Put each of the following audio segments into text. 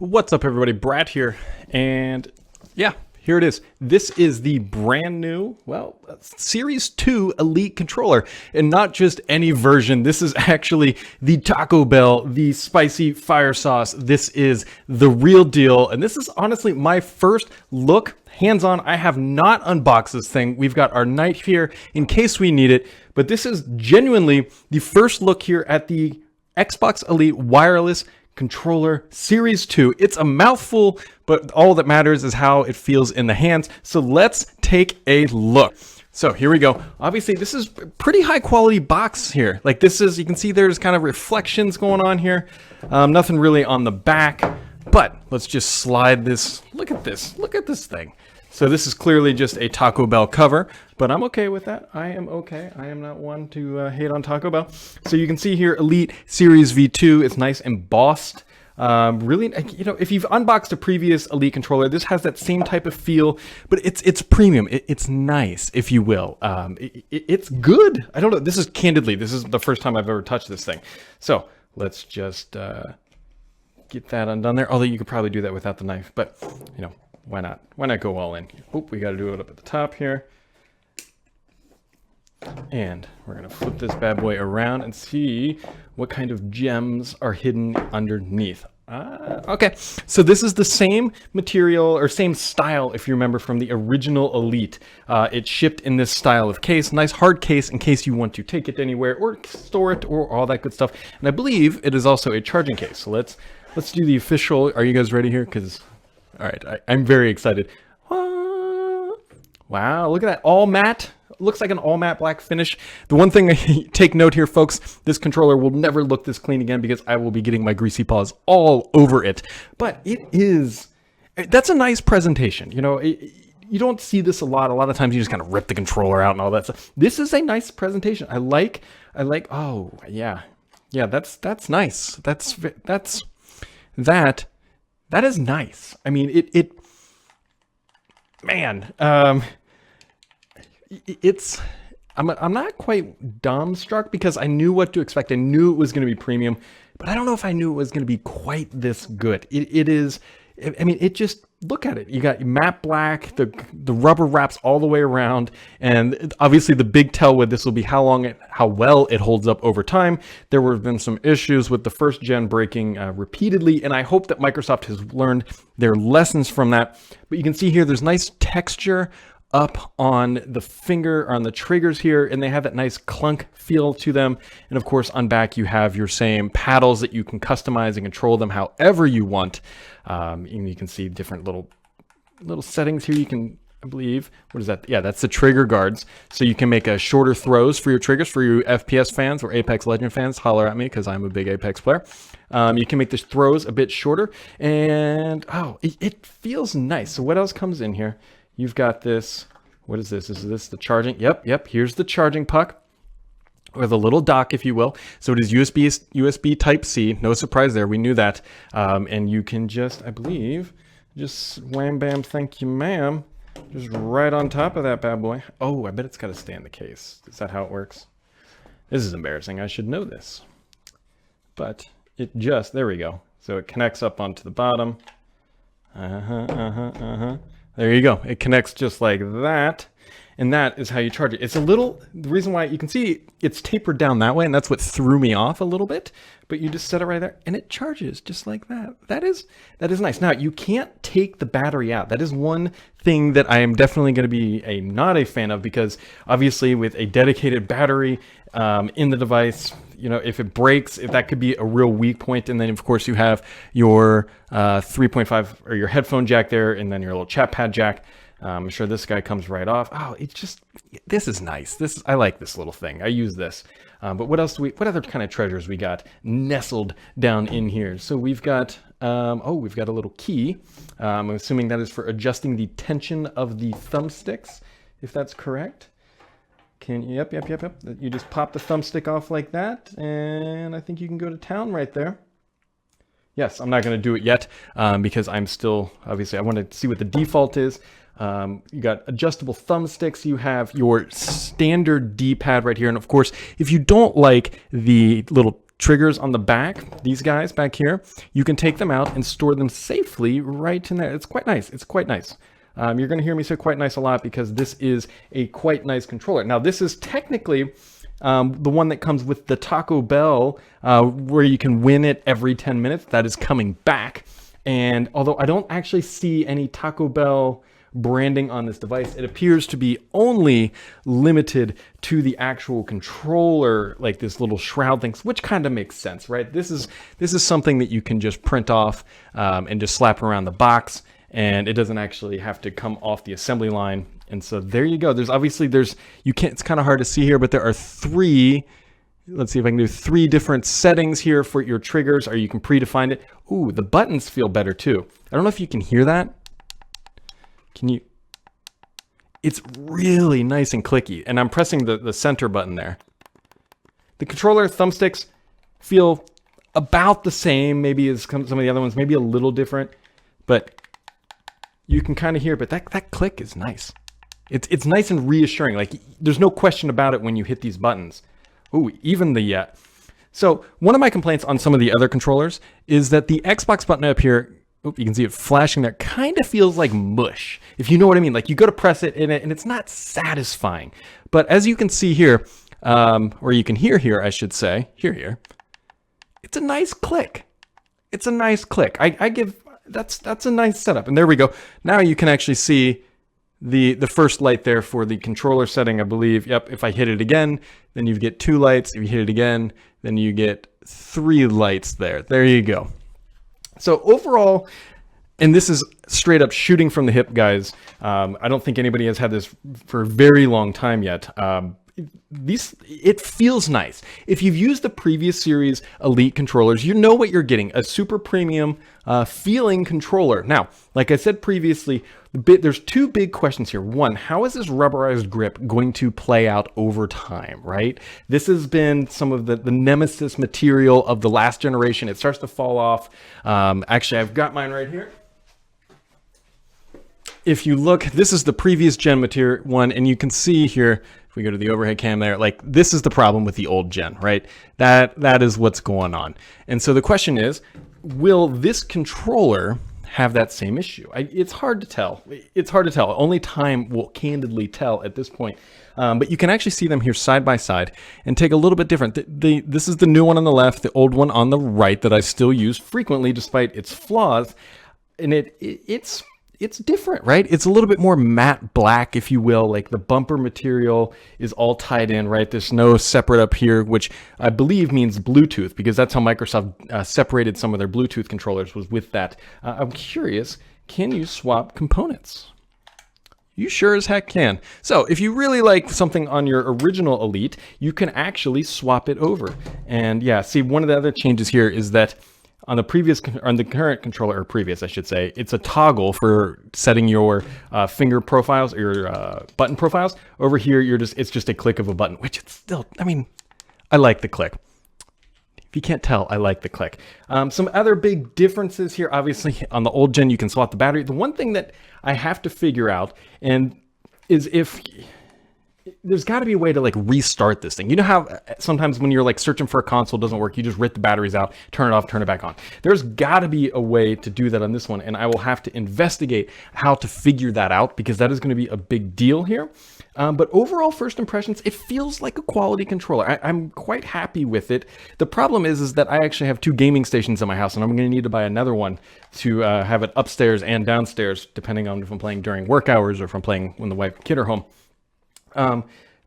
What's up, everybody? Brad here, and yeah, here it is. This is the brand new, Series 2 Elite controller, and not just any version. This is actually the Taco Bell, the spicy fire sauce. This is the real deal, and this is honestly my first look, hands-on. I have not unboxed this thing. We've got our knife here in case we need it, but this is genuinely the first look here at the Xbox Elite Wireless Controller Series 2. It's a mouthful, but all that matters is how it feels in the hands. So let's take a look. So here we go. Obviously, this is a pretty high quality box here. Like this is, you can see there's kind of reflections going on here. Nothing really on the back, but let's just slide this. Look at this. Look at this thing. So this is clearly just a Taco Bell cover, but I'm okay with that. I am okay. I am not one to hate on Taco Bell. So you can see here, Elite Series V2. It's nice embossed. Really, you know, if you've unboxed a previous Elite controller, this has that same type of feel, but it's premium. It's nice, if you will. It's good. I don't know. This is the first time I've ever touched this thing. So let's just get that undone there. Although you could probably do that without the knife, but you know. Why not? Why not go all in? Oop, we got to do it up at the top here. And we're going to flip this bad boy around and see what kind of gems are hidden underneath. Okay, so this is the same material or same style, if you remember, from the original Elite. It shipped in this style of case, nice hard case in case you want to take it anywhere or store it or all that good stuff. And I believe it is also a charging case. So let's do the official. Are you guys ready here? Because all right, I'm very excited. Wow, look at that, all matte. Looks like an all matte black finish. The one thing, take note here, folks, this controller will never look this clean again because I will be getting my greasy paws all over it. But that's a nice presentation. You know, you don't see this a lot. A lot of times you just kind of rip the controller out and all that stuff. This is a nice presentation. I like, oh yeah, that's nice. That is nice. I mean, I'm not quite dumbstruck because I knew what to expect. I knew it was going to be premium, but I don't know if I knew it was going to be quite this good. It is, I mean, it just, look at it. You got matte black, the rubber wraps all the way around, and obviously the big tell with this will be how well it holds up over time. There have been some issues with the first gen breaking repeatedly, and I hope that Microsoft has learned their lessons from that. But you can see here, there's nice texture up on the finger, or on the triggers here, and they have that nice clunk feel to them. And of course, on back, you have your same paddles that you can customize and control them however you want. And you can see different little settings here. You can, I believe, what is that? Yeah, that's the trigger guards. So you can make shorter throws for your triggers. For you FPS fans or Apex Legend fans, holler at me because I'm a big Apex player. You can make the throws a bit shorter, and it feels nice. So what else comes in here? You've got this, what is this? Is this the charging? Yep, here's the charging puck, or the little dock, if you will. So it is USB Type-C, no surprise there, we knew that. And you can just, I believe, just wham bam, thank you ma'am, just right on top of that bad boy. Oh, I bet it's got to stay in the case. Is that how it works? This is embarrassing, I should know this. But it just, there we go. So it connects up onto the bottom. There you go. It connects just like that. And that is how you charge it. It's the reason why you can see it's tapered down that way, and that's what threw me off a little bit. But you just set it right there, and it charges just like that. That is nice. Now, you can't take the battery out. That is one thing that I am definitely going to be not a fan of, because obviously with a dedicated battery in the device, you know, if it breaks, that could be a real weak point. And then of course you have your 3.5 or your headphone jack there, and then your little chat pad jack. I'm sure this guy comes right off. Oh, it's just, this is nice. I like this little thing. I use this. But what other kind of treasures we got nestled down in here? So we've got, we've got a little key. I'm assuming that is for adjusting the tension of the thumbsticks, if that's correct. Yep. You just pop the thumbstick off like that, and I think you can go to town right there. Yes, I'm not going to do it yet because I'm still, obviously, I want to see what the default is. You got adjustable thumbsticks. You have your standard D-pad right here. And of course, if you don't like the little triggers on the back, these guys back here, you can take them out and store them safely right in there. It's quite nice. It's quite nice. You're going to hear me say quite nice a lot because this is a quite nice controller. Now, this is technically the one that comes with the Taco Bell, where you can win it every 10 minutes. That is coming back. And although I don't actually see any Taco Bell branding on this device, it appears to be only limited to the actual controller, like this little shroud thing, which kind of makes sense, right? This is something that you can just print off and just slap around the box, and it doesn't actually have to come off the assembly line. And so there you go. It's kind of hard to see here, but there are three. Let's see if I can do 3 different settings here for your triggers, or you can predefine it. Ooh, the buttons feel better too. I don't know if you can hear that. Can you? It's really nice and clicky, and I'm pressing the center button there. The controller thumbsticks feel about the same, maybe as some of the other ones, maybe a little different, but you can kind of hear it. But that click is nice. It's nice and reassuring. Like, there's no question about it when you hit these buttons. Ooh, even the So one of my complaints on some of the other controllers is that the Xbox button up here, you can see it flashing there, kind of feels like mush, if you know what I mean. Like, you go to press it and it's not satisfying. But as you can see here, or you can hear here, I should say, here, it's a nice click. It's a nice click. I give, that's a nice setup. And there we go. Now you can actually see the first light there for the controller setting, I believe. Yep, if I hit it again, then you get 2 lights. If you hit it again, then you get 3 lights there. There you go. So overall, and this is straight up shooting from the hip, guys. I don't think anybody has had this for a very long time yet. It feels nice. If you've used the previous series Elite controllers, you know what you're getting, a super premium feeling controller. Now, like I said previously, there's 2 big questions here. One, how is this rubberized grip going to play out over time, right? This has been some of the nemesis material of the last generation. It starts to fall off. Actually, I've got mine right here. If you look, this is the previous gen material one, and you can see here, if we go to the overhead cam there, like, this is the problem with the old gen, right? That is what's going on. And so the question is, will this controller have that same issue? It's hard to tell. It's hard to tell. Only time will candidly tell at this point. But you can actually see them here side by side and take a little bit different. This is the new one on the left, the old one on the right that I still use frequently despite its flaws. And it's different, right? It's a little bit more matte black, if you will. Like, the bumper material is all tied in, right? There's no separate up here, which I believe means Bluetooth, because that's how Microsoft separated some of their Bluetooth controllers, was with that. I'm curious, can you swap components? You sure as heck can. So if you really like something on your original Elite, you can actually swap it over. And yeah, see, one of the other changes here is that on the current controller, or previous, I should say, it's a toggle for setting your finger profiles, or your button profiles. Over here, it's just a click of a button, which it's still, I mean, I like the click. If you can't tell, I like the click. Some other big differences here, obviously, on the old gen, you can swap the battery. The one thing that I have to figure out is if there's got to be a way to, like, restart this thing. You know how sometimes when you're, like, searching for a console, it doesn't work, you just rip the batteries out, turn it off, turn it back on. There's got to be a way to do that on this one, and I will have to investigate how to figure that out, because that is going to be a big deal here. But overall, first impressions, it feels like a quality controller. I'm quite happy with it. The problem is that I actually have 2 gaming stations in my house, and I'm going to need to buy another one to have it upstairs and downstairs, depending on if I'm playing during work hours or if I'm playing when the wife and kid are home.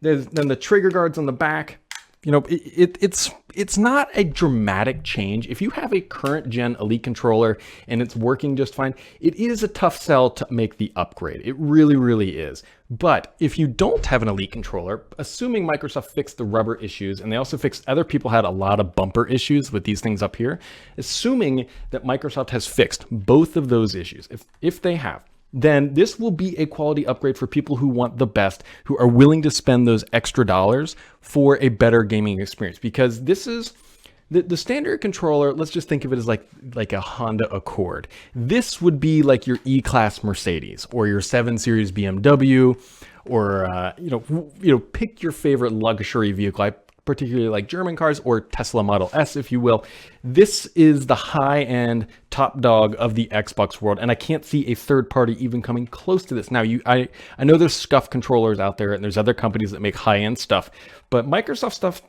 There's then the trigger guards on the back. You know, it's not a dramatic change. If you have a current gen Elite controller and it's working just fine, it is a tough sell to make the upgrade. It really, really is. But if you don't have an Elite controller, assuming Microsoft fixed the rubber issues, and they also fixed, other people had a lot of bumper issues with these things up here, assuming that Microsoft has fixed both of those issues, if they have, then this will be a quality upgrade for people who want the best, who are willing to spend those extra dollars for a better gaming experience. Because this is the standard controller. Let's just think of it as like a Honda Accord. This would be like your E-Class Mercedes or your 7 Series BMW, or you know, pick your favorite luxury vehicle. I particularly like German cars or Tesla Model S, if you will. This is the high-end top dog of the Xbox world, and I can't see a third party even coming close to this. Now, I know there's SCUF controllers out there, and there's other companies that make high-end stuff, but Microsoft stuff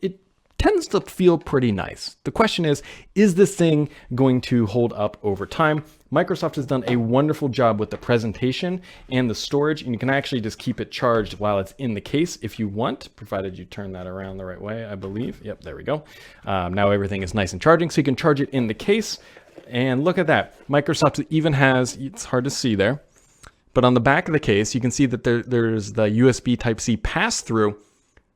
it tends to feel pretty nice. The question is this thing going to hold up over time? Microsoft has done a wonderful job with the presentation and the storage, and you can actually just keep it charged while it's in the case if you want, provided you turn that around the right way, I believe. Yep, there we go. Now everything is nice and charging, so you can charge it in the case. And look at that. Microsoft even has, it's hard to see there, but on the back of the case, you can see that there's the USB Type-C pass-through.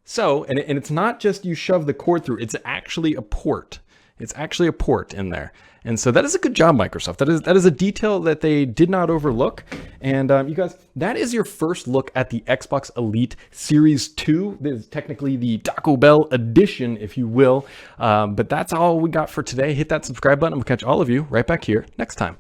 So, and it's not just you shove the cord through, it's actually a port. It's actually a port in there. And so that is a good job, Microsoft. That is a detail that they did not overlook. And you guys, that is your first look at the Xbox Elite Series 2. This is technically the Taco Bell edition, if you will. But that's all we got for today. Hit that subscribe button, and we'll catch all of you right back here next time.